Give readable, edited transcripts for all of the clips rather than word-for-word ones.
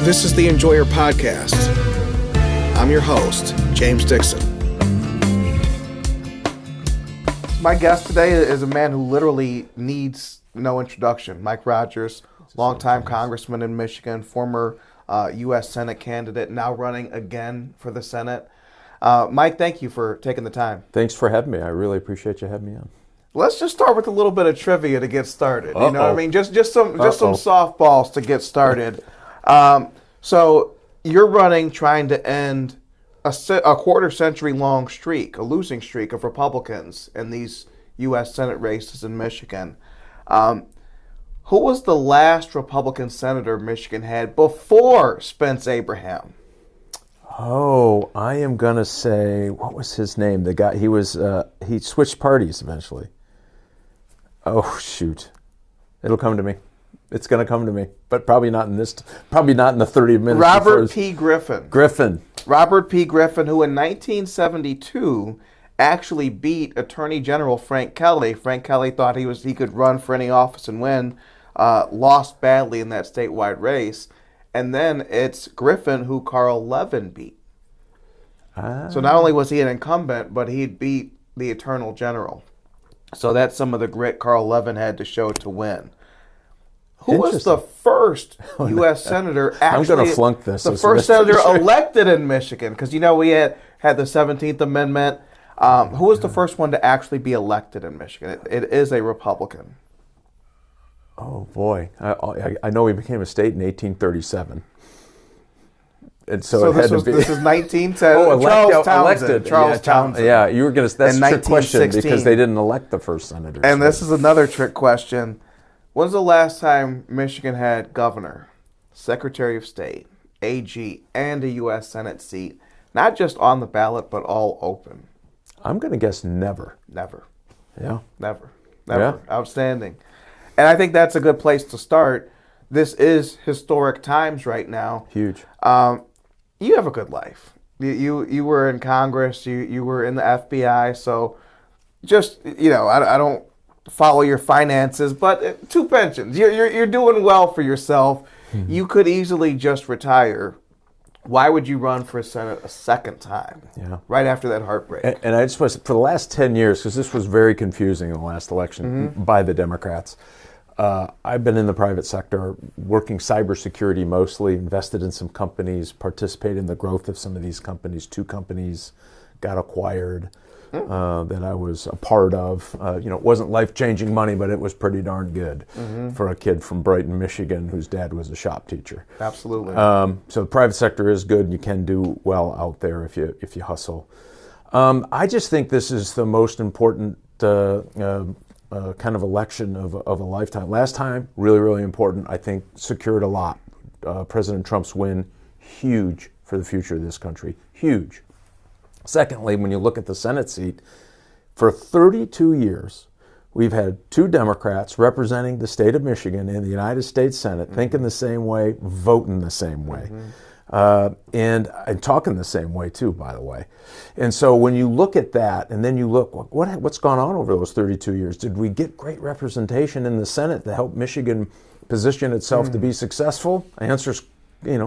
This is the Enjoyer Podcast. I'm your host, James Dixon. My guest today is a man who literally needs no introduction. Mike Rogers, longtime congressman in Michigan, former U.S. Senate candidate, now running again for the Senate. Mike, thank you for taking the time. Thanks for having me. I really appreciate you having me on. Let's just start with a little bit of trivia to get started. You know what I mean? Just some softballs to get started. So you're running, trying to end a quarter-century long streak, a losing streak of Republicans in these U.S. Senate races in Michigan. Who was the last Republican senator Michigan had before Spence Abraham? Oh, I am gonna say, what was his name? The guy, he switched parties eventually. Oh shoot, it'll come to me. It's gonna come to me, but probably not in the 30 minutes. Robert P. Griffin. Robert P. Griffin, who in 1972 actually beat Attorney General Frank Kelly. Frank Kelly thought he could run for any office and win. Lost badly in that statewide race. And then it's Griffin who Carl Levin beat. So not only was he an incumbent, but he beat the Attorney General. So that's some of the grit Carl Levin had to show to win. Who was the first U.S. senator actually? I'm going to flunk this. The first senator elected in Michigan, because we had the 17th Amendment. Who was the first one to actually be elected in Michigan? It is a Republican. Oh boy, I know he became a state in 1837. And so this is 1910. Charles Townsend. Yeah, you were going to. That's a trick question because they didn't elect the first senators. And this is another trick question. When's the last time Michigan had governor, Secretary of State, AG, and a U.S. Senate seat, not just on the ballot, but all open? I'm going to guess never. Never. Yeah. Never. Yeah. Outstanding. And I think that's a good place to start. This is historic times right now. Huge. You have a good life. You were in Congress. You were in the FBI. So just, I don't follow your finances, but 2 pensions. You're doing well for yourself. Mm-hmm. You could easily just retire. Why would you run for Senate a second time? Yeah. Right after that heartbreak. And I just was, for the last 10 years, because this was very confusing in the last election by the Democrats. I've been in the private sector, working cybersecurity mostly, invested in some companies, participated in the growth of some of these companies. 2 companies got acquired that I was a part of. It wasn't life-changing money, but it was pretty darn good for a kid from Brighton, Michigan, whose dad was a shop teacher. Absolutely. So the private sector is good, and you can do well out there if you hustle. I just think this is the most important kind of election of a lifetime. Last time, really, really important. I think secured a lot. President Trump's win, huge for the future of this country. Huge. Secondly, when you look at the Senate seat, for 32 years, we've had 2 Democrats representing the state of Michigan in the United States Senate, thinking the same way, voting the same way. And talking the same way too, by the way. And so when you look at that, and then you look, what's gone on over those 32 years? Did we get great representation in the Senate to help Michigan position itself to be successsill? The answer's,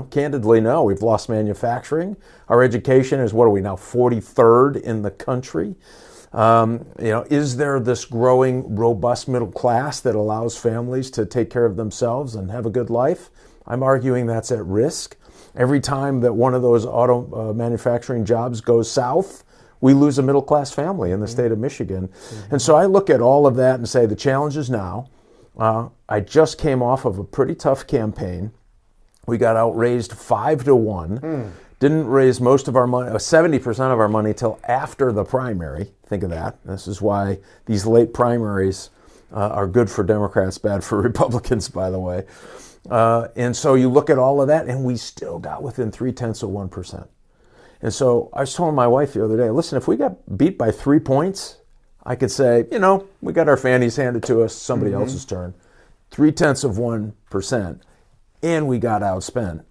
candidly, no. We've lost manufacturing. Our education is, what are we now, 43rd in the country? Is there this growing, robust middle class that allows families to take care of themselves and have a good life? I'm arguing that's at risk. Every time that one of those auto manufacturing jobs goes south, we lose a middle-class family in the state of Michigan. And so I look at all of that and say the challenge is now. I just came off of a pretty tough campaign. We got outraised 5-1. Didn't raise most of our money, 70% of our money, till after the primary. Think of that. This is why these late primaries are good for Democrats, bad for Republicans, by the way. And so you look at all of that, and we still got within 0.3%. And so I was telling my wife the other day, listen, if we got beat by 3 points, I could say, we got our fannies handed to us, somebody else's turn. 0.3%, and we got outspent.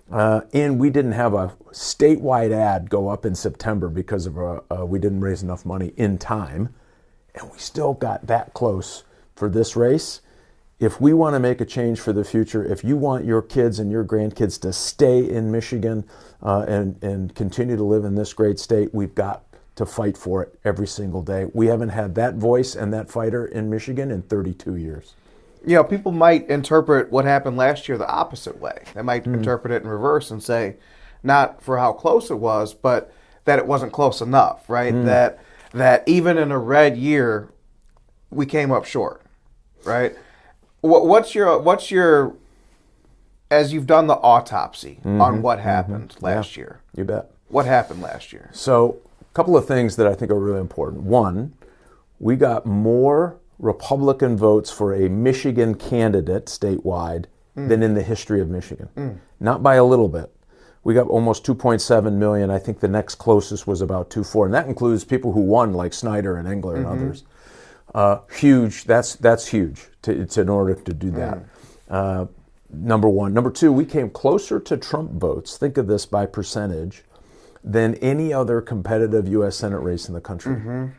And we didn't have a statewide ad go up in September because of we didn't raise enough money in time. And we still got that close for this race. If we want to make a change for the future, if you want your kids and your grandkids to stay in Michigan and continue to live in this great state, we've got to fight for it every single day. We haven't had that voice and that fighter in Michigan in 32 years. People might interpret what happened last year the opposite way. They might interpret it in reverse and say, not for how close it was, but that it wasn't close enough, right? That even in a red year, we came up short, right? What's your as you've done the autopsy on what happened last year? You bet. What happened last year? So, a couple of things that I think are really important. One, we got more Republican votes for a Michigan candidate statewide than in the history of Michigan. Not by a little bit. We got almost 2.7 million. I think the next closest was about 2.4, and that includes people who won, like Snyder and Engler and others. Huge. That's huge. It's in order to do that. Number one. Number two, we came closer to Trump votes. Think of this by percentage than any other competitive U.S. Senate race in the country.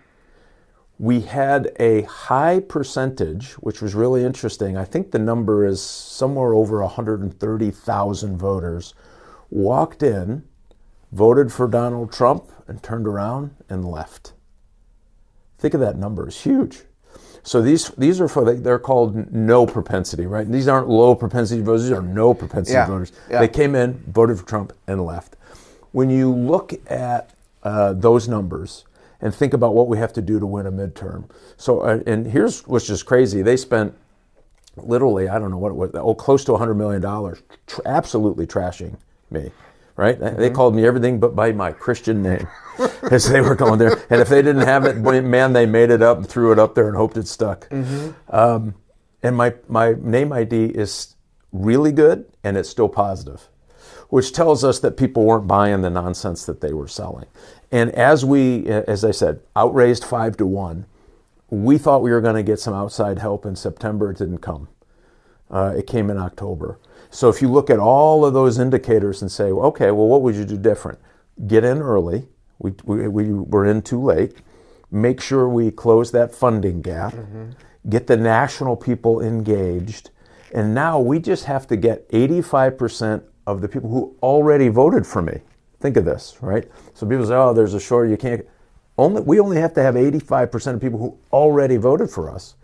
We had a high percentage, which was really interesting. I think the number is somewhere over 130,000 voters walked in, voted for Donald Trump, and turned around and left. Think of that number. It's huge. So these are they're called no propensity, right? These aren't low propensity voters. These are no propensity voters. They came in, voted for Trump, and left. When you look at those numbers and think about what we have to do to win a midterm. So, and here's what's just crazy. They spent literally, I don't know what it was, close to $100 million absolutely trashing me, right? They called me everything but by my Christian name as they were going there. And if they didn't have it, man, they made it up and threw it up there and hoped it stuck. And my name ID is really good, and it's still positive, which tells us that people weren't buying the nonsense that they were selling. And as I said, outraised 5-1, we thought we were going to get some outside help in September. It didn't come. It came in October. So if you look at all of those indicators and say, okay, well, what would you do different? Get in early. We were in too late. Make sure we close that funding gap. Get the national people engaged. And now we just have to get 85% of the people who already voted for me. Think of this, right? So people say, oh, there's a short, you can't. We only have to have 85% of people who already voted for us.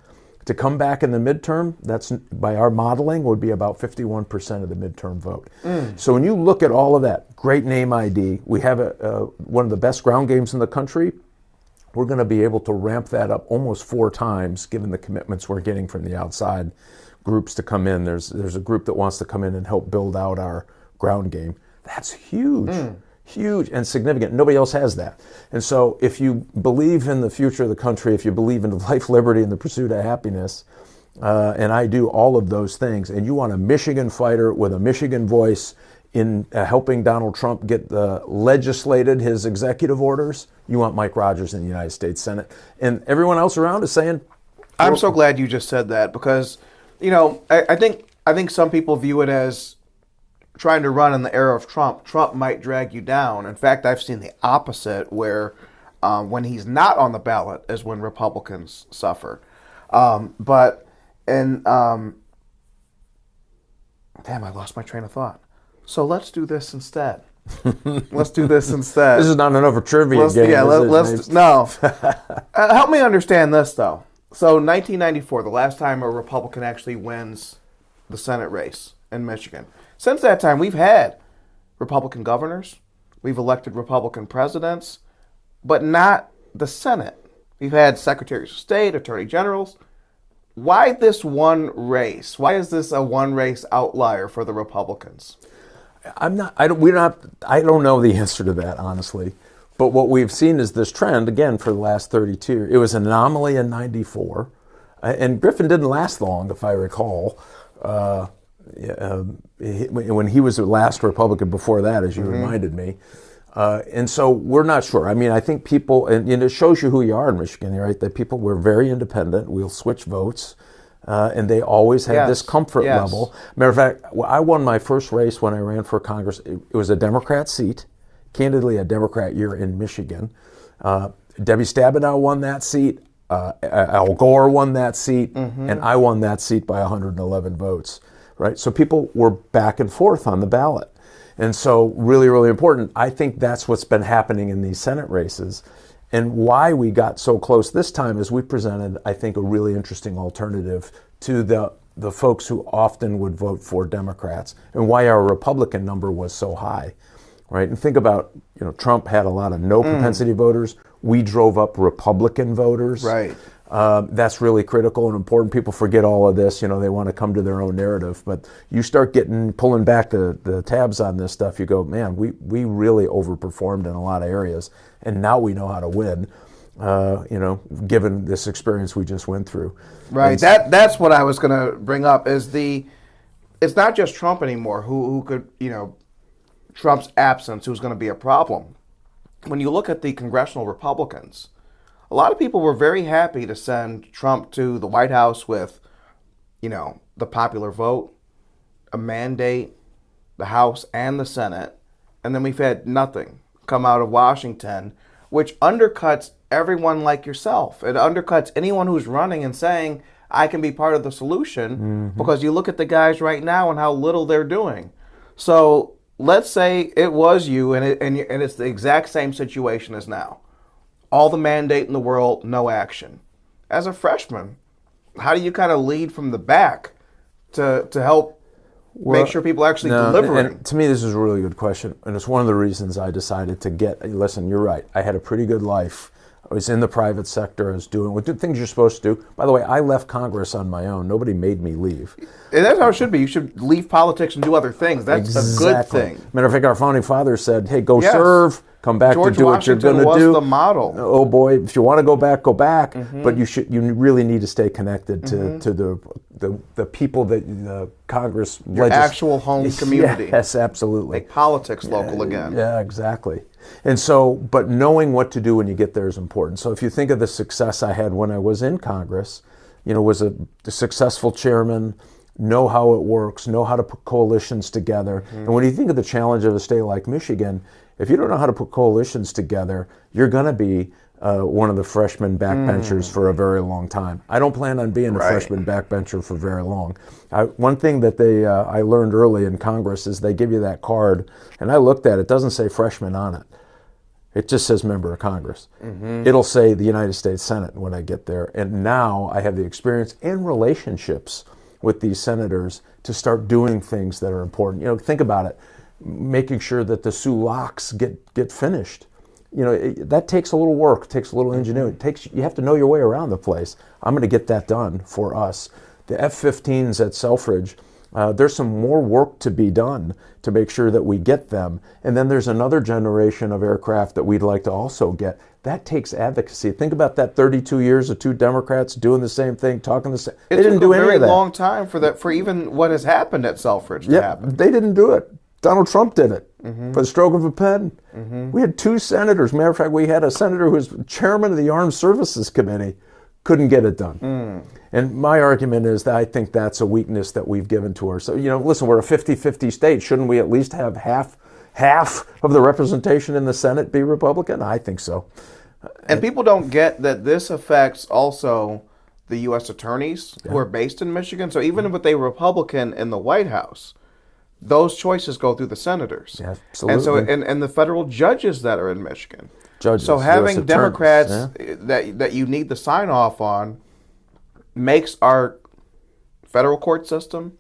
To come back in the midterm, that's by our modeling, would be about 51% of the midterm vote. So when you look at all of that, great name ID, we have one of the best ground games in the country. We're going to be able to ramp that up almost 4 times, given the commitments we're getting from the outside groups to come in. There's a group that wants to come in and help build out our ground game. That's huge. Huge and significant. Nobody else has that. And so if you believe in the future of the country, if you believe in life, liberty, and the pursuit of happiness, and I do all of those things, and you want a Michigan fighter with a Michigan voice in helping Donald Trump get legislated his executive orders, you want Mike Rogers in the United States Senate. And everyone else around is saying... I'm so glad you just said that, because, I think some people view it as trying to run in the era of Trump. Trump might drag you down. In fact, I've seen the opposite, where when he's not on the ballot is when Republicans suffer. Damn, I lost my train of thought. So let's do this instead. This is not another trivia game. Yeah, no. Help me understand this, though. So 1994, the last time a Republican actually wins the Senate race in Michigan. Since that time, we've had Republican governors, we've elected Republican presidents, but not the Senate. We've had secretaries of state, attorney generals. Why this one race? Why is this a one race outlier for the Republicans? I don't know the answer to that, honestly. But what we've seen is this trend, again, for the last 32 years. It was an anomaly in 94, and Griffin didn't last long, if I recall. When he was the last Republican before that, as you reminded me. And so we're not sure. I mean, I think people, and it shows you who you are in Michigan, right? That people were very independent. We'll switch votes. And they always had this comfort level. Matter of fact, I won my first race when I ran for Congress. It was a Democrat seat, candidly a Democrat year in Michigan. Debbie Stabenow won that seat. Al Gore won that seat, and I won that seat by 111 votes, right? So people were back and forth on the ballot. And so really, really important. I think that's what's been happening in these Senate races. And why we got so close this time is we presented, I think, a really interesting alternative to the folks who often would vote for Democrats, and why our Republican number was so high, right? And think about, Trump had a lot of no propensity voters. We drove up Republican voters. Right. That's really critical and important. People forget all of this. They want to come to their own narrative. But you start pulling back the tabs on this stuff, you go, man, we really overperformed in a lot of areas. And now we know how to win, given this experience we just went through. Right. That's what I was going to bring up is it's not just Trump anymore who could, Trump's absence who's going to be a problem. When you look at the congressional Republicans, a lot of people were very happy to send Trump to the White House with, the popular vote, a mandate, the House and the Senate, and then we've had nothing come out of Washington, which undercuts everyone like yourself. It undercuts anyone who's running and saying, I can be part of the solution, because you look at the guys right now and how little they're doing. So let's say it was you and it's the exact same situation as now. All the mandate in the world, no action. As a freshman, how do you kind of lead from the back to help make sure people are actually delivering? And to me, this is a really good question. And it's one of the reasons I decided to listen, you're right. I had a pretty good life. I was in the private sector. I was doing things you're supposed to do. By the way, I left Congress on my own. Nobody made me leave. And that's how it should be. You should leave politics and do other things. That's a good thing. Matter of fact, our founding fathers said, hey, go serve. Come back George to do what you're going to do. Washington was the model. Oh boy, if you want to go back, go back. But you really need to stay connected to the people that the Congress your actual home community. Yes, absolutely. Make politics local again. Yeah, exactly. And so, but knowing what to do when you get there is important. So if you think of the success I had when I was in Congress, was a successful chairman, know how it works, know how to put coalitions together. And when you think of the challenge of a state like Michigan, if you don't know how to put coalitions together, you're going to be one of the freshman backbenchers for a very long time. I don't plan on being a freshman backbencher for very long. One thing that I learned early in Congress is they give you that card, and I looked at it. It doesn't say freshman on it. It just says member of Congress. It'll say the United States Senate when I get there. And now I have the experience and relationships with these senators to start doing things that are important. Think about it. Making sure that the SULOCs get finished. That takes a little work, takes a little ingenuity. You have to know your way around the place. I'm going to get that done for us. The F-15s at Selfridge, there's some more work to be done to make sure that we get them. And then there's another generation of aircraft that we'd like to also get. That takes advocacy. Think about that 32 years of two Democrats doing the same thing, talking the same. They didn't do any of that. It took a very long time for even what has happened at Selfridge to happen. They didn't do it. Donald Trump did it for the stroke of a pen. We had two senators. Matter of fact, we had a senator who was chairman of the Armed Services Committee, couldn't get it done. And my argument is that I think that's a weakness that we've given to ourselves. Listen, we're a 50-50 state. Shouldn't we at least have half of the representation in the Senate be Republican? I think so. And people don't get that this affects also the U.S. attorneys who are based in Michigan. So even if they were Republican in the White House, those choices go through the senators. Yeah, absolutely. And so and the federal judges that are in Michigan. Judges, so having Democrats that you need the sign off on makes our federal court system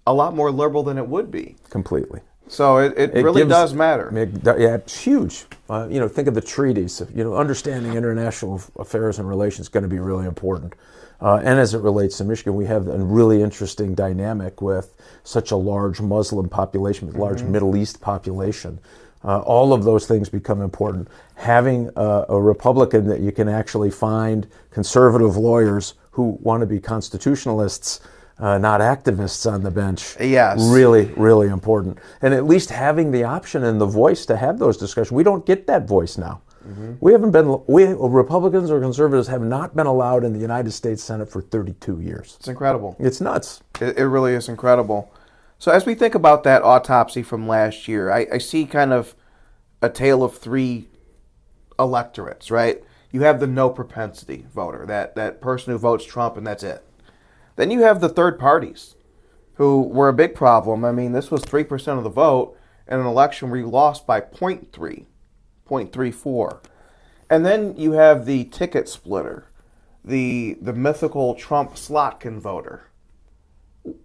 a lot more liberal than it would be. Completely. So it really does matter. Yeah, it's huge. Think of the treaties. Understanding international affairs and relations is going to be really important. And as it relates to Michigan, we have a really interesting dynamic with such a large Muslim population, large Middle East population. All of those things become important. Having a Republican that you can actually find conservative lawyers who want to be constitutionalists, not activists on the bench. Yes. Really, really important. And at least having the option and the voice to have those discussions. We don't get that voice now. Republicans or conservatives have not been allowed in the United States Senate for 32 years. It's incredible. It's nuts. It really is incredible. So as we think about that autopsy from last year, I see kind of a tale of three electorates, right? You have the no propensity voter, that person who votes Trump and that's it. Then you have the third parties, who were a big problem. I mean, this was 3% of the vote in an election where you lost by 0.34. And then you have the ticket splitter, the mythical Trump Slotkin voter.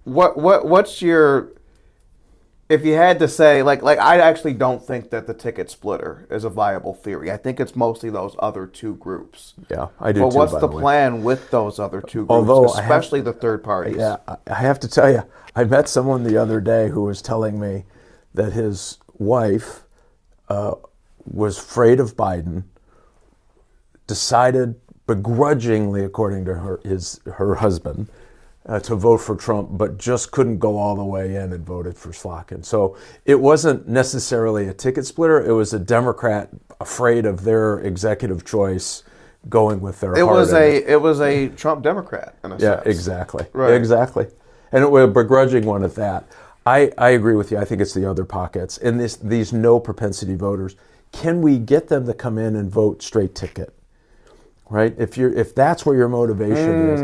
What's your, if you had to say, like I actually don't think that the ticket splitter is a viable theory. I think it's mostly those other two groups. Yeah, I do but too. But what's by the way. plan with those other two groups, Although especially the third parties? Yeah, I have to tell you, I met someone the other day who was telling me that his wife was afraid of Biden, decided begrudgingly, according to her husband, to vote for Trump, but just couldn't go all the way in and voted for Slotkin. So it wasn't necessarily a ticket splitter. It was a Democrat afraid of their executive choice going with their heart. It was a Trump Democrat in a sense. Yeah, exactly. Right. Exactly. And it was a begrudging one at that. I agree with you. I think it's the other pockets. And these no propensity voters, can we get them to come in and vote straight ticket? Right? If that's where your motivation is,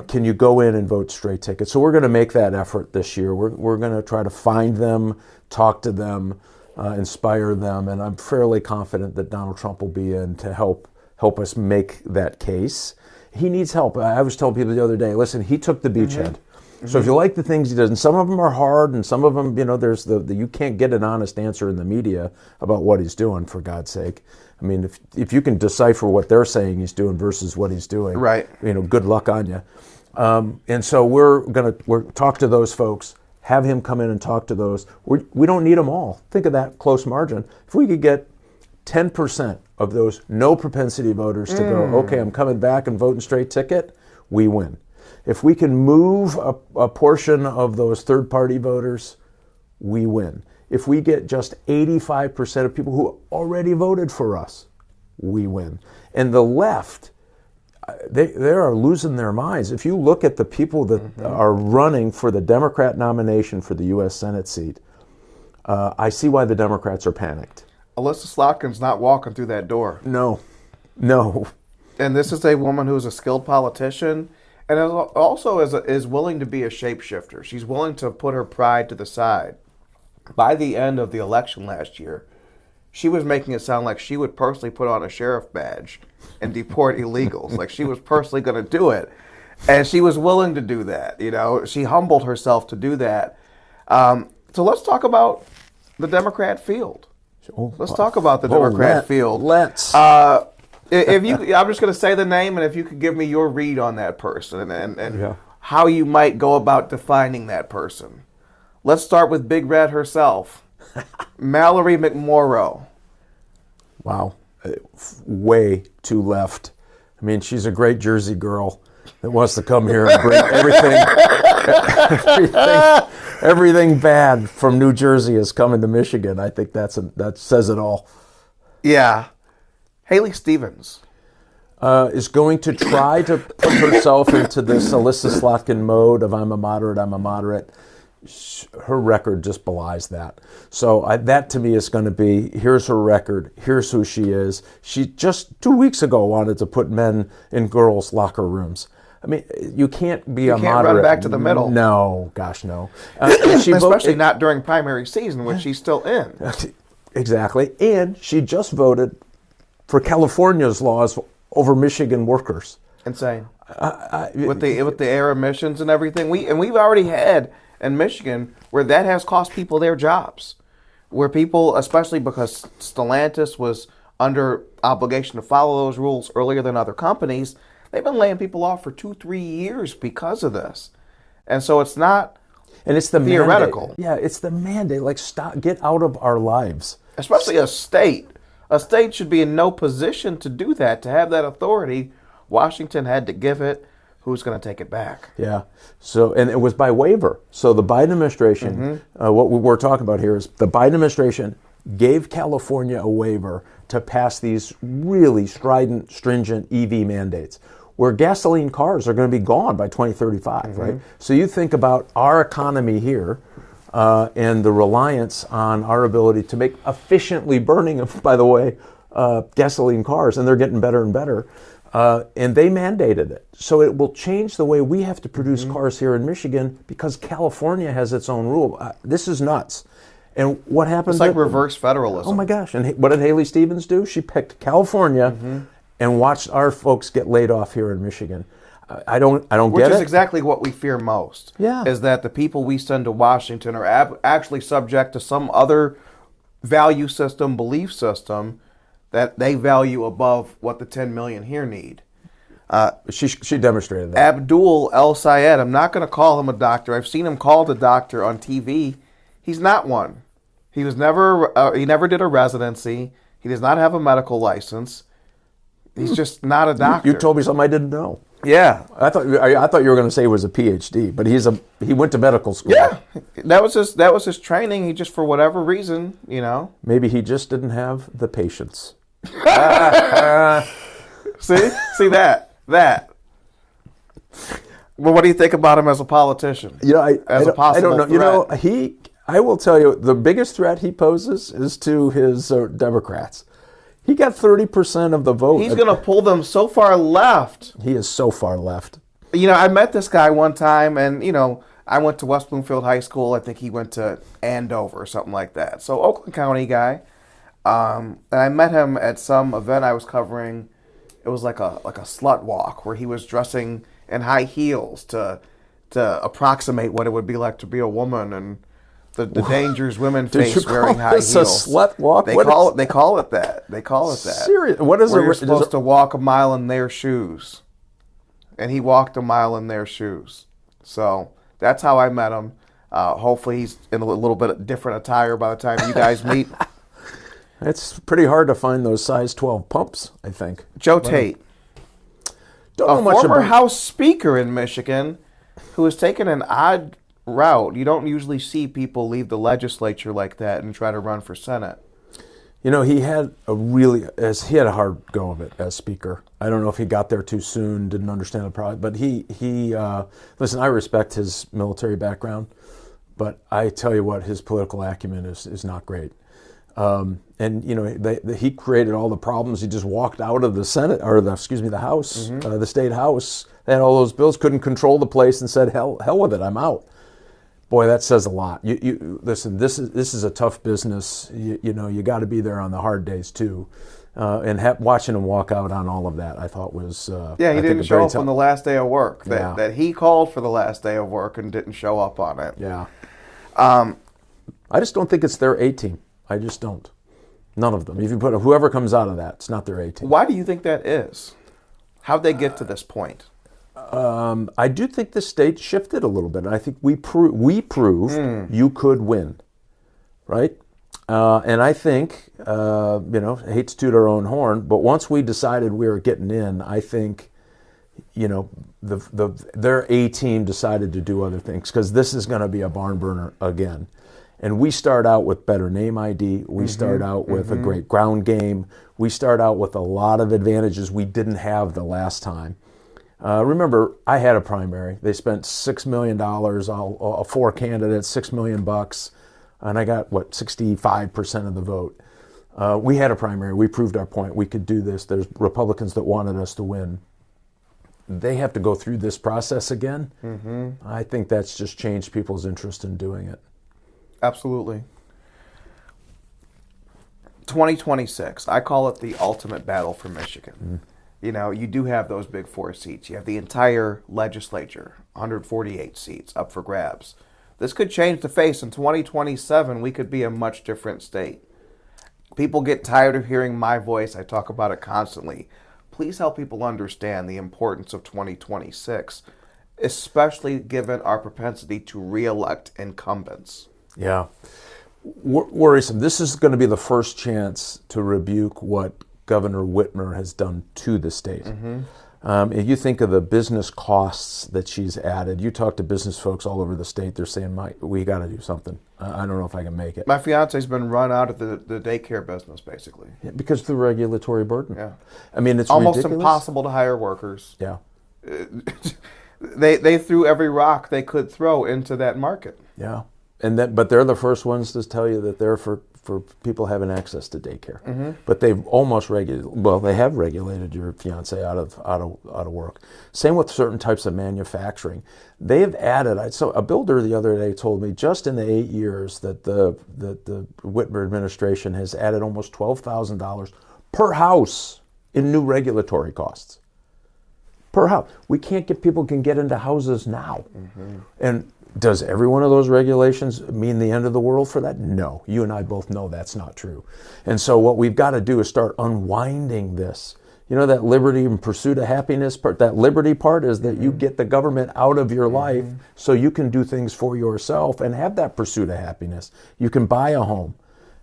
can you go in and vote straight ticket? So we're going to make that effort this year. We're going to try to find them, talk to them, inspire them, and I'm fairly confident that Donald Trump will be in to help us make that case. He needs help. I was telling people the other day, listen, he took the beachhead. So if you like the things he does, and some of them are hard, and some of them, there's you can't get an honest answer in the media about what he's doing, for God's sake. I mean, if you can decipher what they're saying he's doing versus what he's doing, right? Good luck on you. And so we're talk to those folks, have him come in and talk to those. We don't need them all. Think of that close margin. If we could get 10% of those no propensity voters to go, okay, I'm coming back and voting straight ticket, we win. If we can move a portion of those third-party voters, we win. If we get just 85% of people who already voted for us, we win. And the left, they are losing their minds. If you look at the people that are running for the Democrat nomination for the U.S. Senate seat, I see why the Democrats are panicked. Elissa Slotkin's not walking through that door. No. And this is a woman who's a skilled politician and also is willing to be a shapeshifter. She's willing to put her pride to the side. By the end of the election last year, she was making it sound like she would personally put on a sheriff badge and deport illegals. Like she was personally going to do it. And she was willing to do that. She humbled herself to do that. So let's talk about the Democrat field. Let's talk about the Democrat field. Let's. I'm just going to say the name, and if you could give me your read on that person and how you might go about defining that person. Let's start with Big Red herself, Mallory McMorrow. Wow, way too left. I mean, she's a great Jersey girl that wants to come here and bring everything bad from New Jersey is coming to Michigan. I think that says it all. Yeah. Haley Stevens is going to try to put herself into this Elissa Slotkin mode of I'm a moderate. Her record just belies that. So that to me is going to be, here's her record, here's who she is. She just 2 weeks ago wanted to put men in girls' locker rooms. I mean, you can't be a moderate. You can't run back to the middle. No, gosh, no. Especially not during primary season, which she's still in. Exactly. And she just voted for California's laws over Michigan workers. Insane. With the air emissions and everything. We've already had in Michigan where that has cost people their jobs. Where people, especially because Stellantis was under obligation to follow those rules earlier than other companies, they've been laying people off for 2-3 years because of this. And so it's not it's the theoretical. Mandate. Yeah, it's the mandate. Like, stop, get out of our lives. Especially a state. A state should be in no position to do that, to have that authority. Washington had to give it. Who's going to take it back? Yeah. So, and it was by waiver. So the Biden administration, what we're talking about here is the Biden administration gave California a waiver to pass these really stringent EV mandates, where gasoline cars are going to be gone by 2035, right? So you think about our economy here and the reliance on our ability to make efficiently burning, by the way, gasoline cars, and they're getting better and better. And they mandated it. So it will change the way we have to produce cars here in Michigan because California has its own rule. This is nuts. And what happened? It's like reverse federalism. Oh my gosh. And what did Haley Stevens do? She picked California and watched our folks get laid off here in Michigan. I don't get it. Which is exactly what we fear most. Yeah. Is that the people we send to Washington are actually subject to some other value system, belief system that they value above what the 10 million here need. She demonstrated that. Abdul El Sayed, I'm not going to call him a doctor. I've seen him called a doctor on TV. He's not one. He never did a residency. He does not have a medical license. He's just not a doctor. You told me something I didn't know. Yeah, I thought you were going to say he was a PhD, but he went to medical school. Yeah, that was his training. He just, for whatever reason, Maybe he just didn't have the patience. See that. Well, what do you think about him as a politician? I don't know. Threat? I will tell you, the biggest threat he poses is to his Democrats. He got 30% of the vote. He's going to pull them so far left. He is so far left. I met this guy one time, and, I went to West Bloomfield High School. I think he went to Andover or something like that. So, Oakland County guy. And I met him at some event I was covering. It was like a slut walk where he was dressing in high heels to approximate what it would be like to be a woman and the dangers women face wearing high heels. A slut walk? They call it that. Serious? What is it? You're supposed to walk a mile in their shoes, and he walked a mile in their shoes. So that's how I met him. Hopefully, he's in a little bit different attire by the time you guys meet. It's pretty hard to find those size 12 pumps, I think. Joe Tate, don't know much former about House Speaker in Michigan, who has taken an odd route. You don't usually see people leave the legislature like that and try to run for Senate. He had a hard go of it as Speaker. I don't know if he got there too soon, didn't understand the problem, but listen, I respect his military background, but I tell you what, his political acumen is not great. He created all the problems. He just walked out of the Senate, or the House, the state House. They had all those bills, couldn't control the place, and said, "Hell with it, I'm out." Boy, that says a lot. You listen. This is a tough business. You got to be there on the hard days too. And watching him walk out on all of that, I thought was he didn't show up on the last day of work. That he called for the last day of work and didn't show up on it. Yeah. I just don't think it's their A team. I just don't. None of them. If you put whoever comes out of that, it's not their A team. Why do you think that is? How'd they get to this point? I do think the state shifted a little bit. And I think we proved you could win, right? And I think, I hate to toot our own horn, but once we decided we were getting in, I think, their A team decided to do other things because this is going to be a barn burner again. And we start out with better name ID. We start out with a great ground game. We start out with a lot of advantages we didn't have the last time. Remember, I had a primary. They spent $6 million, all 4 candidates, $6 million, and I got, 65% of the vote. We had a primary. We proved our point. We could do this. There's Republicans that wanted us to win. They have to go through this process again. I think that's just changed people's interest in doing it. Absolutely. 2026, I call it the ultimate battle for Michigan. You do have those big 4 seats. You have the entire legislature, 148 seats up for grabs. This could change the face. In 2027, we could be a much different state. People get tired of hearing my voice. I talk about it constantly. Please help people understand the importance of 2026, especially given our propensity to re-elect incumbents. Yeah. Worrisome. This is going to be the first chance to rebuke what Governor Whitmer has done to the state. If you think of the business costs that she's added, you talk to business folks all over the state, they're saying, "Mike, we got to do something. I don't know if I can make it." My fiance's been run out of the daycare business, basically. Yeah, because of the regulatory burden. Yeah. I mean, it's almost ridiculous. Impossible to hire workers. Yeah. They threw every rock they could throw into that market. Yeah. But they're the first ones to tell you that they're for people having access to daycare. But they've almost they have regulated your fiance out of work. Same with certain types of manufacturing. They have added. So a builder the other day told me just in the 8 years that the Whitmer administration has added almost $12,000 per house in new regulatory costs. Per house. People can get into houses now. And does every one of those regulations mean the end of the world for that? No. You and I both know that's not true. And so what we've got to do is start unwinding this. You know, that liberty and pursuit of happiness part, that liberty part is that you get the government out of your life so you can do things for yourself and have that pursuit of happiness. You can buy a home.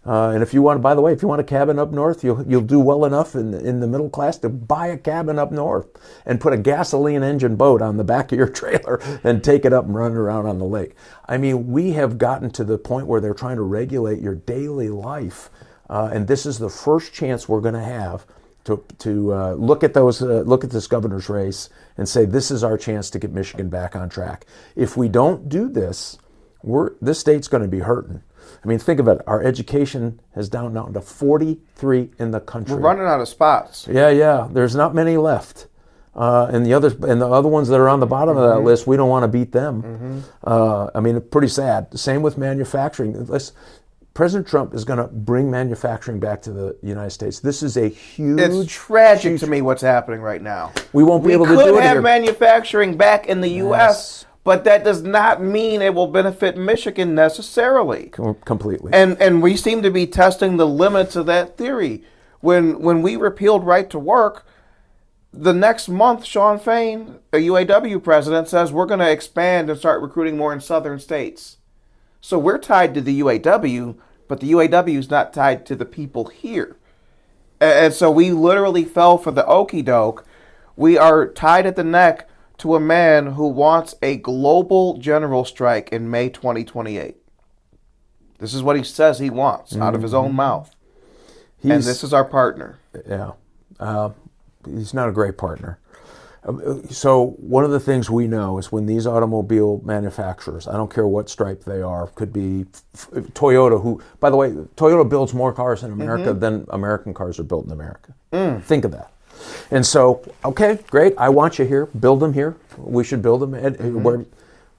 And if you want, by the way, if you want a cabin up north, you'll do well enough in the middle class to buy a cabin up north and put a gasoline engine boat on the back of your trailer and take it up and run it around on the lake. I mean, we have gotten to the point where they're trying to regulate your daily life, and this is the first chance we're going to have to look at this governor's race and say this is our chance to get Michigan back on track. If we don't do this, this state's going to be hurting. I mean, think of it. Our education has down to 43 in the country. We're running out of spots. Yeah. There's not many left. And the other ones that are on the bottom of that list, we don't want to beat them. I mean, pretty sad. Same with manufacturing. President Trump is going to bring manufacturing back to the United States. This is a huge... It's tragic to me what's happening right now. We won't be able to do it here. We could have manufacturing back in the U.S., but that does not mean it will benefit Michigan necessarily. Completely. And we seem to be testing the limits of that theory. When we repealed right to work, the next month, Shawn Fain, a UAW president, says we're going to expand and start recruiting more in southern states. So we're tied to the UAW, but the UAW is not tied to the people here. And so we literally fell for the okie doke. We are tied at the neck to a man who wants a global general strike in May 2028. This is what he says he wants out of his own mouth. And this is our partner. Yeah. He's not a great partner. So one of the things we know is when these automobile manufacturers, I don't care what stripe they are, could be Toyota, who, by the way, Toyota builds more cars in America than American cars are built in America. Think of that. And so, okay, great, I want you here, build them here. We should build them. Where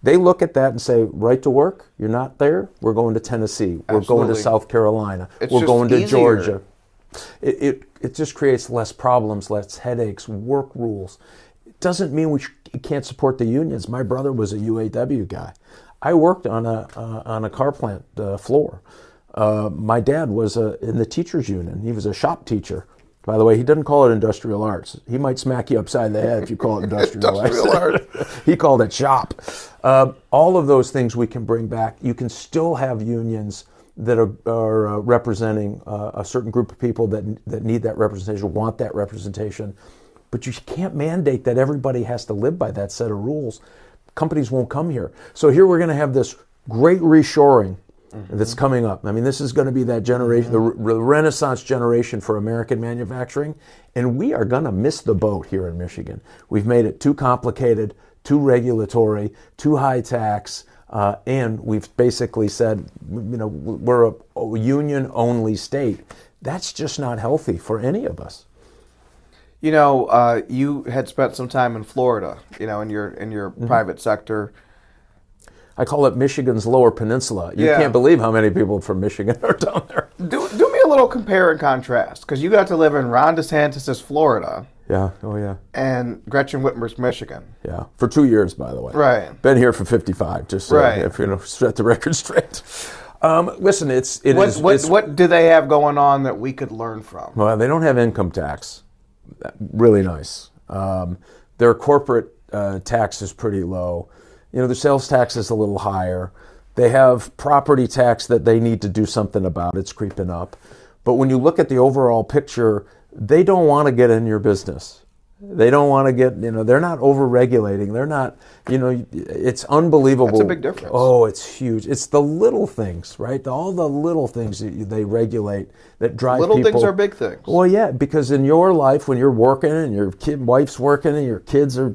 they look at that and say, right to work, you're not there, we're going to Tennessee, we're going to South Carolina, we're going to Georgia. It just creates less problems, less headaches, work rules. It doesn't mean we can't support the unions. My brother was a UAW guy. I worked on a car plant floor. My dad was in the teachers union. He was a shop teacher. By the way, he doesn't call it industrial arts. He might smack you upside the head if you call it industrial arts. He called it shop. All of those things we can bring back. You can still have unions that are representing a certain group of people that need that representation, want that representation. But you can't mandate that everybody has to live by that set of rules. Companies won't come here. So here we're going to have this great reshoring that's coming up. I mean, this is going to be that generation, the Renaissance generation for American manufacturing, and we are going to miss the boat here in Michigan. We've made it too complicated, too regulatory, too high tax, and we've basically said, we're a union-only state. That's just not healthy for any of us. You had spent some time in Florida, in your private sector. I call it Michigan's Lower Peninsula. You can't believe how many people from Michigan are down there. Do me a little compare and contrast, because you got to live in Ron DeSantis' Florida. Yeah, oh yeah. And Gretchen Whitmer's Michigan. Yeah, for 2 years, by the way. Right. Been here for 55, just so set the record straight. Listen, what do they have going on that we could learn from? Well, they don't have income tax. Really nice. Their corporate tax is pretty low. The sales tax is a little higher. They have property tax that they need to do something about. It's creeping up. But when you look at the overall picture, they don't want to get in your business. They don't want to get, they're not over-regulating. They're not, it's unbelievable. That's a big difference. Oh, it's huge. It's the little things, right? All the little things that they regulate that drive people. Little things are big things. Well, yeah, because in your life, when you're working and your wife's working and your kids you're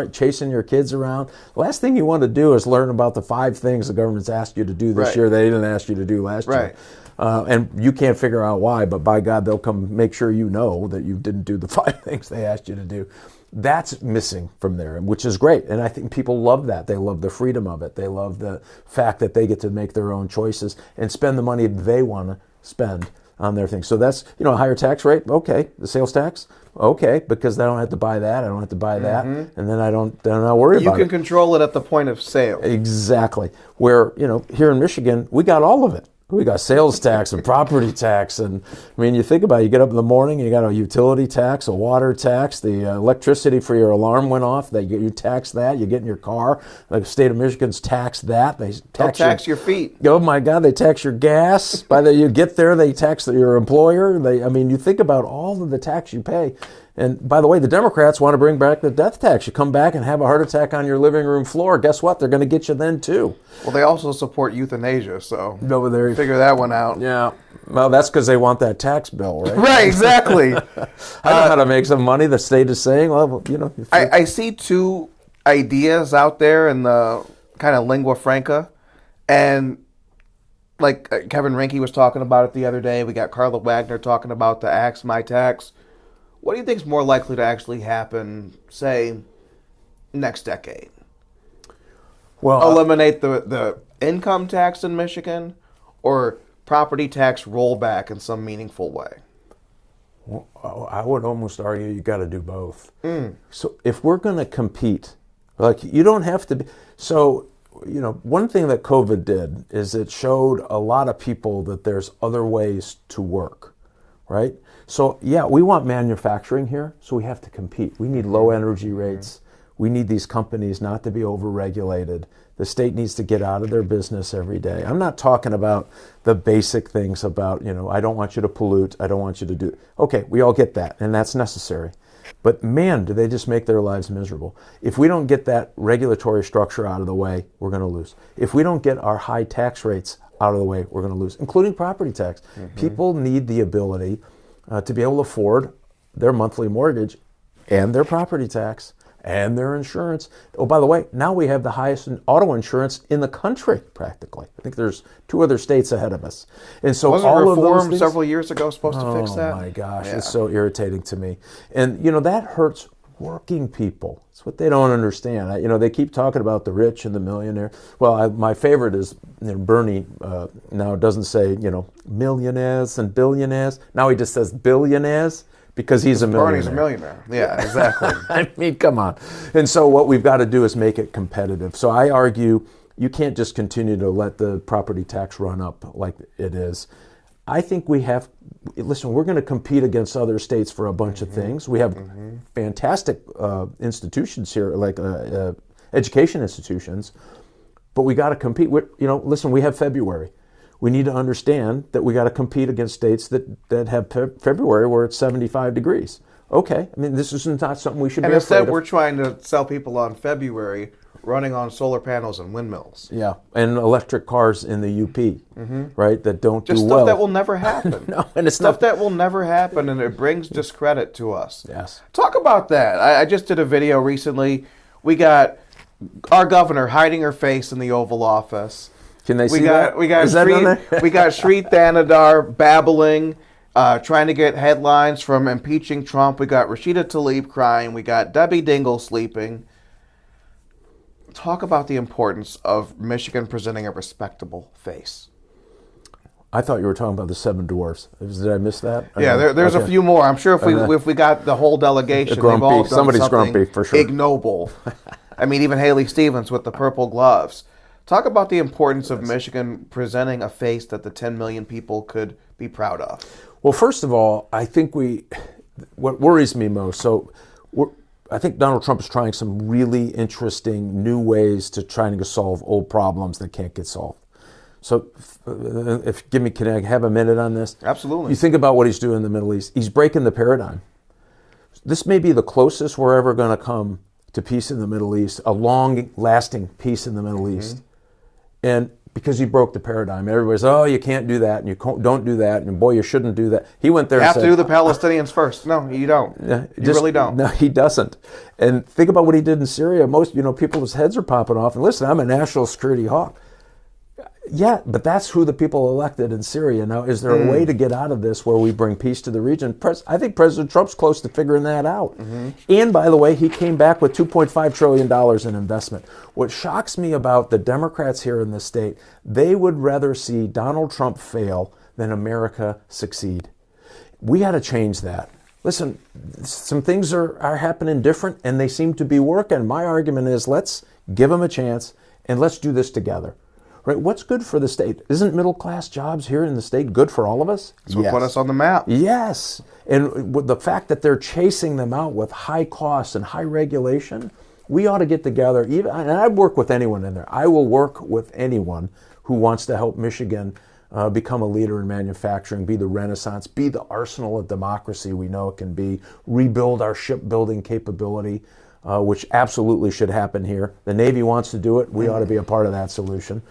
chasing your kids around, the last thing you want to do is learn about the 5 things the government's asked you to do this year they didn't ask you to do last year. And you can't figure out why, but by God, they'll come make sure you know that you didn't do the 5 things they asked you to do. That's missing from there, which is great. And I think people love that. They love the freedom of it. They love the fact that they get to make their own choices and spend the money they want to spend on their things. So that's, a higher tax rate. Okay. The sales tax. Okay. Because I don't have to buy that. I don't have to buy that. And then I don't worry about it. You can control it at the point of sale. Exactly. Where, here in Michigan, we got all of it. We got sales tax and property tax, and you think about it, you get up in the morning, you got a utility tax, a water tax, the electricity for your alarm went off, you tax that, you get in your car, the state of Michigan's tax that, they tax your feet. Oh my God, they tax your gas, by the you get there, they tax your employer, you think about all of the tax you pay. And by the way, the Democrats want to bring back the death tax. You come back and have a heart attack on your living room floor. Guess what? They're going to get you then too. Well, they also support euthanasia, so figure that one out. Yeah. Well, that's because they want that tax bill, right? Right, exactly. I know how to make some money. The state is saying, well, I see 2 ideas out there in the kind of lingua franca, and like Kevin Rinke was talking about it the other day. We got Carla Wagner talking about the Axe My Tax. What do you think is more likely to actually happen, say, next decade? Well, eliminate the income tax in Michigan, or property tax rollback in some meaningful way? Well, I would almost argue you got to do both. So if we're going to compete, you don't have to be. So, one thing that COVID did is it showed a lot of people that there's other ways to work, right? So, yeah, we want manufacturing here, so we have to compete. We need low energy rates. We need these companies not to be over-regulated. The state needs to get out of their business every day. I'm not talking about the basic things about, I don't want you to pollute. I don't want you to do. Okay, we all get that, and that's necessary. But man, do they just make their lives miserable. If we don't get that regulatory structure out of the way, we're going to lose. If we don't get our high tax rates out of the way, we're going to lose, including property tax. People need the ability to be able to afford their monthly mortgage and their property tax and their insurance. Oh, by the way, now we have the highest auto insurance in the country, practically. I think there's 2 other states ahead of us. And so wasn't all reform of those things, several years ago supposed to fix that? Oh my gosh, it's so irritating to me. And that hurts working people. It's what they don't understand. They keep talking about the rich and the millionaire. Well, my favorite is Bernie. Now it doesn't say millionaires and billionaires. Now he just says billionaires because he's a millionaire. Bernie's a millionaire. Yeah, exactly. I mean, come on. And so what we've got to do is make it competitive. So I argue you can't just continue to let the property tax run up like it is. I think we're going to compete against other states for a bunch of things. We have fantastic institutions here, like education institutions, but we got to compete. We have February. We need to understand that we got to compete against states that have February where it's 75 degrees. Okay, this is not something we should be afraid of. And instead, we're trying to sell people on February running on solar panels and windmills. Yeah, and electric cars in the UP, right, that don't just do stuff well. That will never happen. No, and it's stuff that will never happen, and it brings discredit to us. Yes. Talk about that. I just did a video recently. We got our governor hiding her face in the Oval Office. Can they see that? We got Sri Thanadar babbling, trying to get headlines from impeaching Trump. We got Rashida Tlaib crying. We got Debbie Dingell sleeping. Talk about the importance of Michigan presenting a respectable face. I thought you were talking about the 7 dwarfs. Did I miss that? Yeah, there's a few more. I'm sure if we got the whole delegation, they've all done somebody's grumpy for sure. Ignoble. Even Haley Stevens with the purple gloves. Talk about the importance of Michigan presenting a face that the 10 million people could be proud of. Well, first of all, I think what worries me most, I think Donald Trump is trying some really interesting new ways to trying to solve old problems that can't get solved. So can I have a minute on this? Absolutely. You think about what he's doing in the Middle East. He's breaking the paradigm. This may be the closest we're ever going to come to peace in the Middle East, a long-lasting peace in the Middle East. And because he broke the paradigm, everybody's, oh, you can't do that, and you don't do that, and boy, you shouldn't do that. He went there You and have said, to do the Palestinians first. No, you don't. You really don't. No, he doesn't. And think about what he did in Syria. Most, people's heads are popping off. And listen, I'm a national security hawk. Yeah, but that's who the people elected in Syria. Now, is there a way to get out of this where we bring peace to the region? I think President Trump's close to figuring that out. And by the way, he came back with $2.5 trillion in investment. What shocks me about the Democrats here in the state, they would rather see Donald Trump fail than America succeed. We got to change that. Listen, some things are happening different, and they seem to be working. My argument is let's give them a chance, and let's do this together. Right? What's good for the state? Isn't middle-class jobs here in the state good for all of us? That's what put us on the map. Yes. And with the fact that they're chasing them out with high costs and high regulation, we ought to get together. And I'd work with anyone in there. I will work with anyone who wants to help Michigan become a leader in manufacturing, be the Renaissance, be the arsenal of democracy we know it can be, rebuild our shipbuilding capability, which absolutely should happen here. The Navy wants to do it. We ought to be a part of that solution.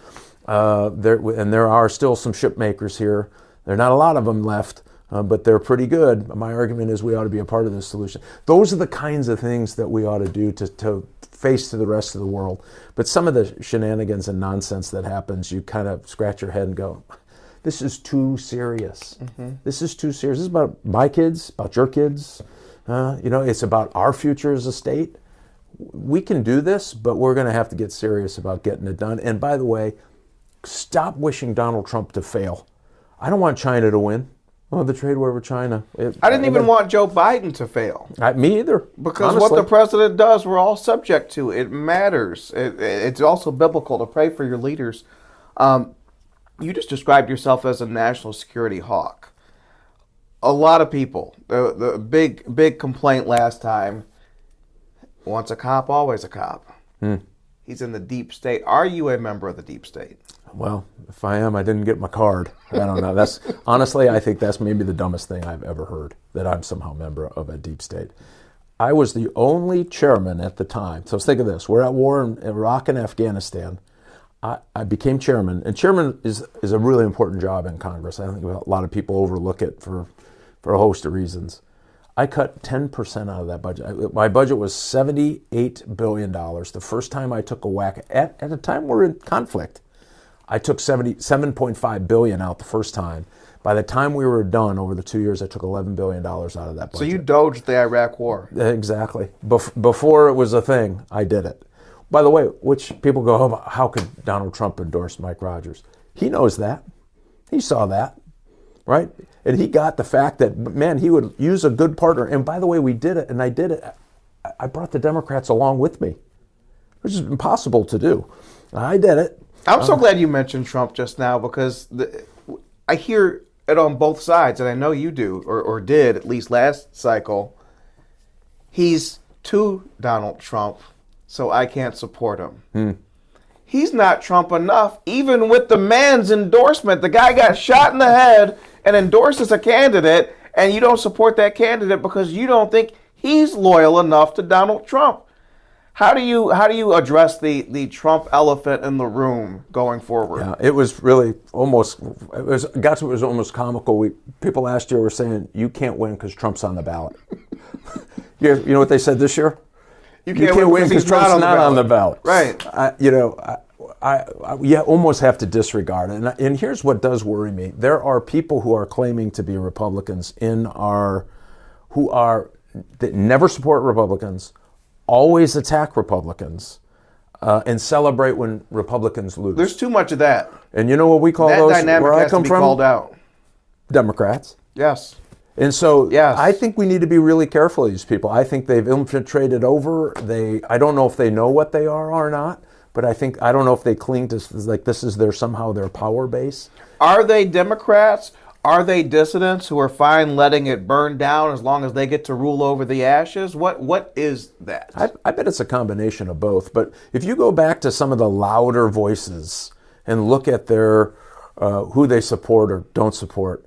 There are still some ship makers here. There are not a lot of them left, but they're pretty good. My argument is we ought to be a part of this solution. Those are the kinds of things that we ought to do to face to the rest of the world. But some of the shenanigans and nonsense that happens, you kind of scratch your head and go, this is too serious. This is too serious. This is about my kids, about your kids. It's about our future as a state. We can do this, but we're going to have to get serious about getting it done. And by the way, stop wishing Donald Trump to fail. I don't want China to win. Oh, the trade war with China. I didn't even want Joe Biden to fail. Me either. Because honestly. What the president does, we're all subject to. It matters. It's also biblical to pray for your leaders. You just described yourself as a national security hawk. A lot of people, the big complaint last time, once a cop, always a cop. He's in the deep state. Are you a member of the deep state? Well, if I am, I didn't get my card. I don't know. Honestly, I think that's maybe the dumbest thing I've ever heard, that I'm somehow a member of a deep state. I was the only chairman at the time. So think of this. We're at war in Iraq and Afghanistan. I became chairman. And chairman is a really important job in Congress. I think a lot of people overlook it for a host of reasons. I cut 10% out of that budget. My budget was $78 billion. The first time I took a whack, at a time we're in conflict, I took $7.5 billion out the first time. By the time we were done over the 2 years, I took $11 billion out of that budget. So you dodged the Iraq war. Exactly. Before it was a thing, I did it. By the way, which people go, oh, how could Donald Trump endorse Mike Rogers? He knows that. He saw that, right? And he got the fact that, man, he would use a good partner. And by the way, we did it, and I did it. I brought the Democrats along with me, which is impossible to do. I did it. I'm so glad you mentioned Trump just now, because I hear it on both sides, and I know you do, or did, at least last cycle. He's to Donald Trump, so I can't support him. He's not Trump enough, even with the man's endorsement. The guy got shot in the head and endorses a candidate, and you don't support that candidate because you don't think he's loyal enough to Donald Trump. How do you address the Trump elephant in the room going forward? Yeah, it was really almost almost comical. People last year were saying you can't win because Trump's on the ballot. You know what they said this year? You can't win because Trump's not on the ballot. Right. You almost have to disregard it. And here's what does worry me. There are people who are claiming to be Republicans that never support Republicans, always attack Republicans, and celebrate when Republicans lose. There's too much of that. And you know what we call that those dynamic where has I come to be from? Called out. Democrats. Yes. And so yes. I think we need to be really careful of these people. I think they've infiltrated over. I don't know if they know what they are or not, but I don't know if they cling to, like, this is somehow their power base. Are they Democrats? Are they dissidents who are fine letting it burn down as long as they get to rule over the ashes? What is that? I bet it's a combination of both. But if you go back to some of the louder voices and look at their who they support or don't support,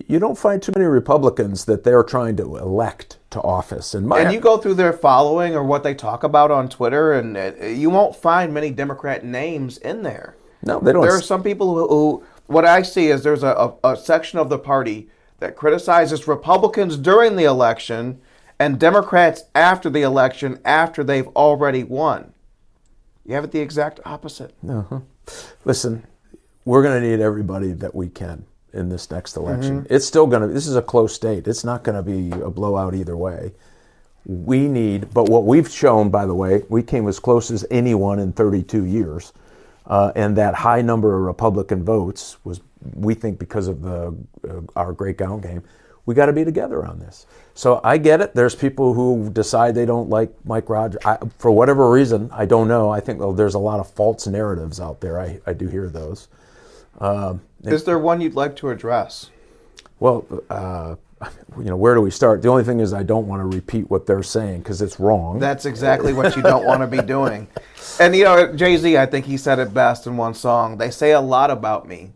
you don't find too many Republicans that they're trying to elect to office. And you go through their following or what they talk about on Twitter, and you won't find many Democrat names in there. No, they don't. There are some people who what I see is there's a section of the party that criticizes Republicans during the election and Democrats after the election after they've already won. You have it the exact opposite. Uh-huh. Listen, we're going to need everybody that we can in this next election. It's still going to, this is a close state. It's not going to be a blowout either way. We need, but what we've shown, by the way, we came as close as anyone in 32 years. And that high number of Republican votes was, we think, because of our great ground game. We got to be together on this. So I get it. There's people who decide they don't like Mike Rogers. For whatever reason, I don't know. I think there's a lot of false narratives out there. I do hear those. Is there one you'd like to address? Well, where do we start? The only thing is I don't want to repeat what they're saying because it's wrong. That's exactly what you don't want to be doing. And, Jay-Z, I think he said it best in one song. They say a lot about me.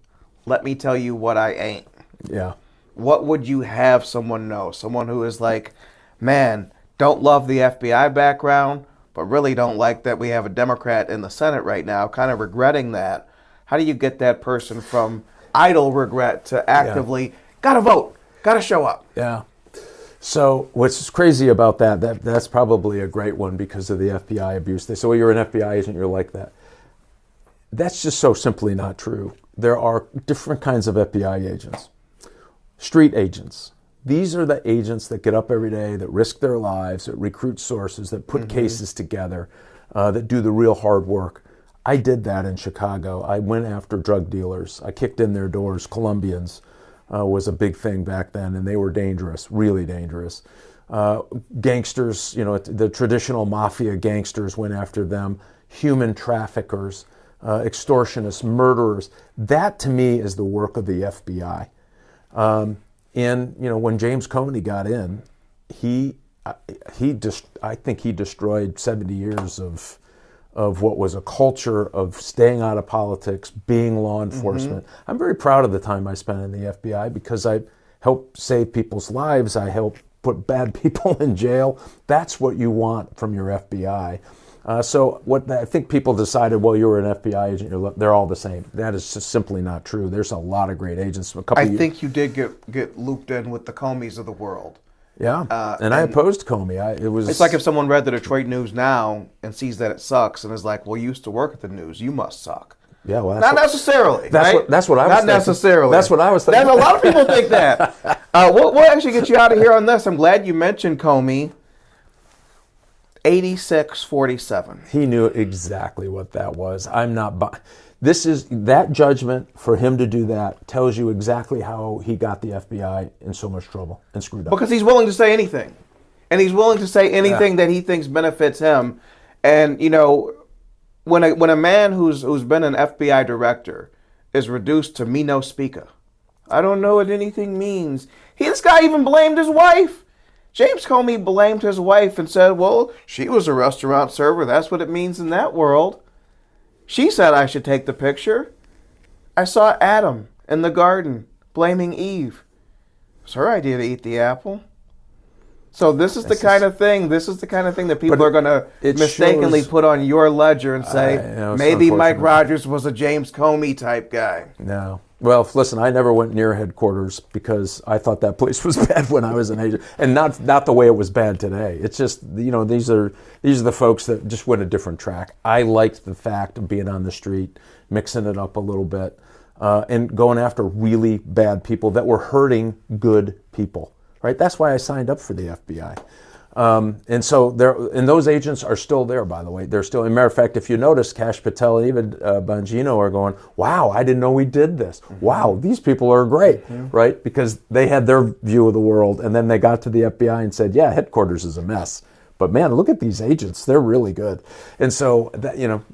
Let me tell you what I ain't. Yeah. What would you have someone know? Someone who is like, man, don't love the FBI background, but really don't like that we have a Democrat in the Senate right now, kind of regretting that. How do you get that person from idle regret to actively, gotta vote, gotta show up? Yeah. So what's crazy about that's probably a great one because of the FBI abuse. They say, well, you're an FBI agent, you're like that. That's just so simply not true. There are different kinds of FBI agents. Street agents. These are the agents that get up every day, that risk their lives, that recruit sources, that put cases together, that do the real hard work. I did that in Chicago. I went after drug dealers. I kicked in their doors. Colombians was a big thing back then, and they were dangerous, really dangerous. Gangsters, the traditional mafia gangsters went after them. Human traffickers, extortionists, murderers. That, to me, is the work of the FBI. When James Comey got in, I think he destroyed 70 years of what was a culture of staying out of politics, being law enforcement. I'm very proud of the time I spent in the FBI because I helped save people's lives. I helped put bad people in jail. That's what you want from your FBI. So what I think people decided, well, you're an FBI agent, they're all the same. That is just simply not true. There's a lot of great agents. I think you did get looped in with the Comeys of the world. Yeah, and I opposed Comey. It's like if someone read the Detroit News now and sees that it sucks and is like, well, you used to work at the news, you must suck. Yeah, well, not necessarily. That's what I was thinking. Not necessarily. That's what I was thinking. A lot of people think that. We'll actually get you out of here on this. I'm glad you mentioned Comey. 86-47. He knew exactly what that was. This is that judgment for him to do that tells you exactly how he got the FBI in so much trouble and screwed up. Because he's willing to say anything. And he's willing to say anything that he thinks benefits him. And, when a man who's been an FBI director is reduced to me no speaker, I don't know what anything means. This guy even blamed his wife. James Comey blamed his wife and said, well, she was a restaurant server. That's what it means in that world. She said I should take the picture. I saw Adam in the garden blaming Eve. It was her idea to eat the apple. So this is the kind of thing that people are going to mistakenly put on your ledger and say, maybe Mike Rogers was a James Comey type guy. No. Well, listen, I never went near headquarters because I thought that place was bad when I was an agent, and not the way it was bad today. It's just, these are the folks that just went a different track. I liked the fact of being on the street, mixing it up a little bit, and going after really bad people that were hurting good people. Right? That's why I signed up for the FBI. And so those agents are still there, by the way. They're still, as a matter of fact, if you notice, Kash Patel and even Bongino are going, wow, I didn't know we did this. Wow, these people are great, right? Because they had their view of the world, and then they got to the FBI and said, yeah, headquarters is a mess. But man, look at these agents. They're really good. And so,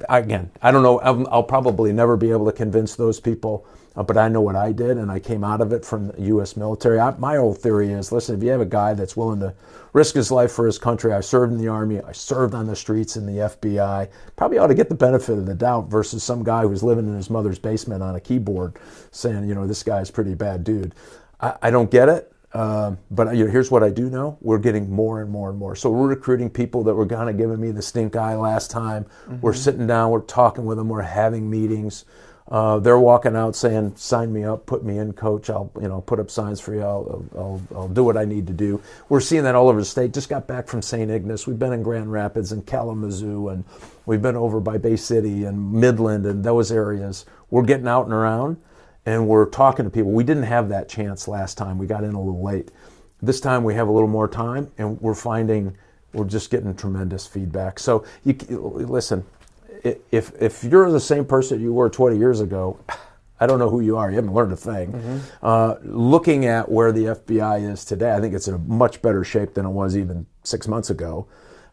again, I don't know. I'll probably never be able to convince those people. But I know what I did, and I came out of it from the U.S. military. My old theory is, listen, if you have a guy that's willing to risk his life for his country, I served in the Army, I served on the streets in the FBI, probably ought to get the benefit of the doubt versus some guy who's living in his mother's basement on a keyboard saying, this guy's a pretty bad dude. I don't get it. But here's what I do know. We're getting more and more and more. So we're recruiting people that were kind of giving me the stink eye last time. We're sitting down, we're talking with them, we're having meetings. They're walking out saying, sign me up, put me in, coach. I'll put up signs for you. I'll do what I need to do. We're seeing that all over the state. Just got back from St. Ignace. We've been in Grand Rapids and Kalamazoo, and we've been over by Bay City and Midland and those areas. We're getting out and around. And we're talking to people. We didn't have that chance last time. We got in a little late. This time we have a little more time, and we're just getting tremendous feedback. So listen, if you're the same person you were 20 years ago, I don't know who you are. You haven't learned a thing. Looking at where the FBI is today, I think it's in a much better shape than it was even 6 months ago.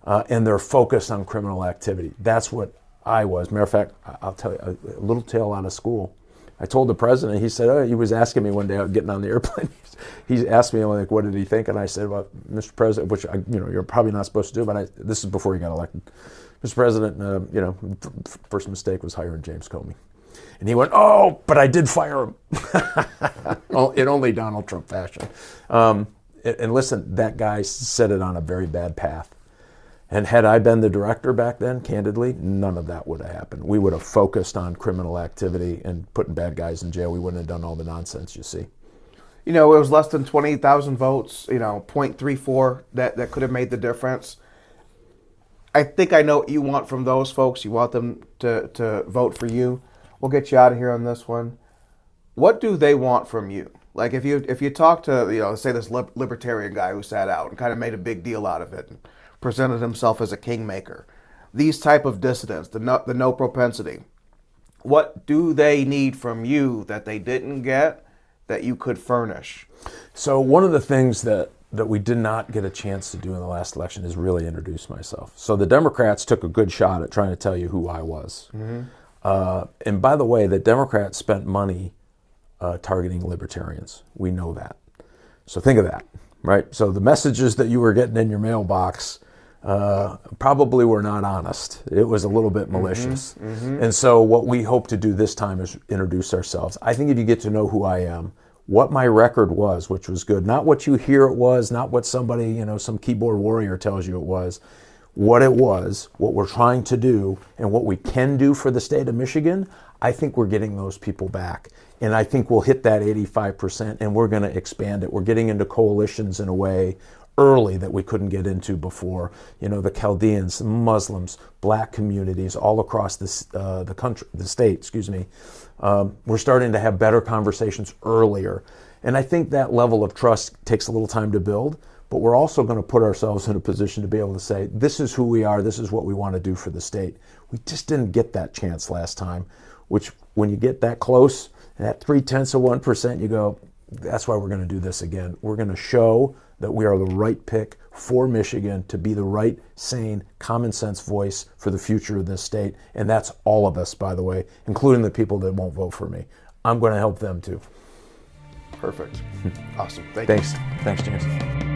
And they're focused on criminal activity. That's what I was. Matter of fact, I'll tell you a little tale out of school. I told the president, he said, he was asking me one day, getting on the airplane, he asked me, like, what did he think? And I said, well, Mr. President, which, you're probably not supposed to do, but this is before he got elected. Mr. President, first mistake was hiring James Comey. And he went, oh, but I did fire him. In only Donald Trump fashion. And listen, that guy set it on a very bad path. And had I been the director back then, candidly, none of that would have happened. We would have focused on criminal activity and putting bad guys in jail. We wouldn't have done all the nonsense you see. It was less than 20,000 votes, 0.34 that could have made the difference. I think I know what you want from those folks. You want them to vote for you. We'll get you out of here on this one. What do they want from you? Like if you talk to, say this libertarian guy who sat out and kind of made a big deal out of it and presented himself as a kingmaker, these type of dissidents, the no propensity, what do they need from you that they didn't get that you could furnish? So one of the things that we did not get a chance to do in the last election is really introduce myself. So the Democrats took a good shot at trying to tell you who I was. And by the way, the Democrats spent money targeting libertarians. We know that. So think of that, right? So the messages that you were getting in your mailbox probably were not honest. It was a little bit malicious. And so what we hope to do this time is introduce ourselves. I think if you get to know who I am, what my record was, which was good, not what you hear it was, not what somebody, some keyboard warrior tells you it was, what it was, what we're trying to do, and what we can do for the state of Michigan, I think we're getting those people back. And I think we'll hit that 85%, and we're going to expand it. We're getting into coalitions in a way early that we couldn't get into before. The Chaldeans, the Muslims, black communities all across the country, the state, we're starting to have better conversations earlier. And I think that level of trust takes a little time to build, but we're also going to put ourselves in a position to be able to say, this is who we are, this is what we want to do for the state. We just didn't get that chance last time, which when you get that close, and at 0.3%, you go, that's why we're going to do this again. We're going to show that we are the right pick for Michigan to be the right, sane, common sense voice for the future of this state. And that's all of us, by the way, including the people that won't vote for me. I'm going to help them too. Perfect. Awesome. Thanks, James.